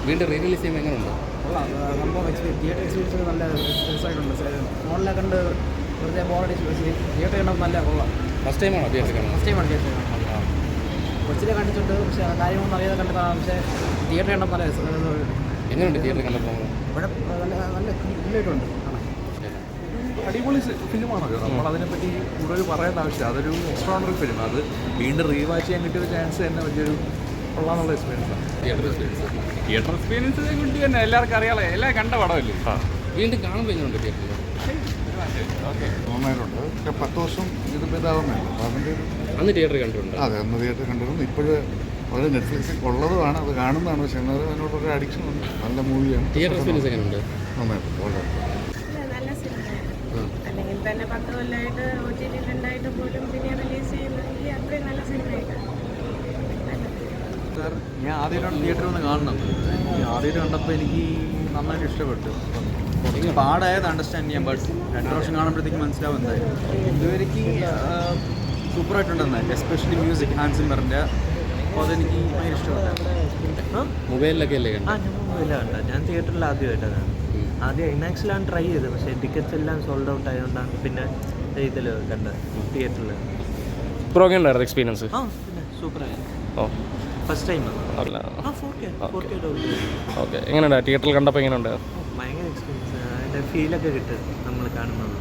വീണ്ടും re release ചെയ്യുമ്പോൾ എങ്ങനെയുണ്ട്? സംഭവം തിയേറ്റർ എക്സ്പീരിയൻസ് നല്ല രസമായിട്ടുണ്ട്. ഫോണിലെ കണ്ട് വെറുതെ ബോറടിച്ച് തിയേറ്റർ കണ്ടപ്പോൾ നല്ല കൊള്ളാം. ഫസ്റ്റ് ടൈമാണോ തിയേറ്റർ കാണുന്നത്? ഫസ്റ്റ് ടൈമാണ് തിയേറ്റർ കാണുന്നത്. കൊച്ചിലെ കണ്ടിട്ടുണ്ട്, പക്ഷേ കാര്യങ്ങളൊന്നും അറിയാതെ കണ്ടതാണ്. പക്ഷേ തിയേറ്റർ കണ്ടപ്പോൾ നല്ല എങ്ങനെയുണ്ട് തിയേറ്റർ കണ്ടപ്പോൾ? ഇവിടെ നല്ല നല്ല ഇല്ലായിട്ടുണ്ട്. അടിപൊളി ഫിലിമാണല്ലോ. നമ്മളതിനെപ്പറ്റി കൂടുതൽ പറയേണ്ട ആവശ്യമില്ല. അതൊരു എക്സ്ട്രോണറി ഫിലിം. അത് വീണ്ടും റീവാച്ച് ചെയ്യാൻ കിട്ടിയൊരു ചാൻസ് തന്നെ വലിയൊരു കൊള്ളാന്നുള്ള എക്സ്പീരിയൻസാണ്. തിയേറ്റർ എക്സ്പീരിയൻസ് കുട്ടി തന്നെ എല്ലാവർക്കും അറിയാലോ, എല്ലാം കണ്ട പടമല്ലേ. വീണ്ടും കാണുമ്പോൾ എങ്ങനെയുണ്ട് തിയേറ്ററിൽ? നന്നായിട്ടുണ്ട്. പക്ഷേ 10 വർഷം ഇത് ഇതാവുന്നുണ്ട്. അപ്പോൾ അതിൻ്റെ ഒരു അന്ന് തിയേറ്റർ കണ്ടിട്ടുണ്ട്. അതെ, അന്ന് തിയേറ്റർ കണ്ടിരുന്നു. ഇപ്പോഴ് വളരെ നെറ്റ്ഫ്ലിക്സിൽ ഉള്ളതുമാണ്, അത് കാണുന്നതാണ്. പക്ഷേ എന്നാലും അതിനോടൊരു അഡിക്ഷൻ ഉണ്ട്. നല്ല മൂവിയാണ്. തിയേറ്റർ എക്സ്പീരിയൻസ് എങ്ങനെയുണ്ട്? നന്നായിട്ടുണ്ട്, വളരെ നല്ല സിനിമയാണ്. അല്ലെങ്കിൽ തന്നെ 10 കൊല്ലമായിട്ട് OTT ഉണ്ടായിട്ട് പോലും പിന്നെ റിലീസ് ചെയ്യുന്നെങ്കിൽ അത്രയും നല്ല സിനിമയായിട്ടാണ്. സാർ, ഞാൻ ആദ്യമായിട്ടാണ് തിയേറ്ററിൽ വന്ന് കാണുന്നത്. ആദ്യമായിട്ട് കണ്ടപ്പോൾ എനിക്ക് നന്നായിട്ട് ഇഷ്ടപ്പെട്ടു. കുറച്ച് പാടായത് അണ്ടർസ്റ്റാൻഡ് ചെയ്യാൻ, ബട്ട് 2 വർഷം കാണുമ്പോഴത്തേക്ക് മനസ്സിലാവും എന്തായാലും. ഇതുവരെയ്ക്ക് സൂപ്പറായിട്ടുണ്ടെന്നായി, എസ്പെഷ്യലി മ്യൂസിക് ഹാൻസ് സിമ്മറിൻ്റെ. അപ്പോൾ അതെനിക്ക് ഭയങ്കര ഇഷ്ടപ്പെട്ടു. മൊബൈലിലൊക്കെ അല്ലേ കണ്ടത്? ഞാൻ മൊബൈലാണ് കണ്ടത്. ഞാൻ തിയേറ്ററിൽ ആദ്യമായിട്ടാണ്. ആദ്യം ഐമാക്സിലാണ് ട്രൈ ചെയ്തത്, പക്ഷേ ടിക്കറ്റ്സ് എല്ലാം സോൾഡ് ഔട്ട് ആയതുകൊണ്ടാണ് പിന്നെ ഇതിൽ കണ്ടത്, തിയേറ്ററിൽ. ബ്രോ എങ്ങനെയുണ്ടായിരുന്നു എക്സ്പീരിയൻസ്? ആ പിന്നെ സൂപ്പറായിരുന്നു. ഓ ഫസ്റ്റ് ടൈമാണ്. അല്ല 4K ഓക്കെ. എങ്ങനെയുണ്ട് തിയേറ്ററിൽ കണ്ടപ്പോൾ എങ്ങനെയുണ്ട്? ഭയങ്കര എക്സ്പീരിയൻസ്. അതിൻ്റെ ഫീലൊക്കെ കിട്ടും നമ്മൾ കാണുന്നത്.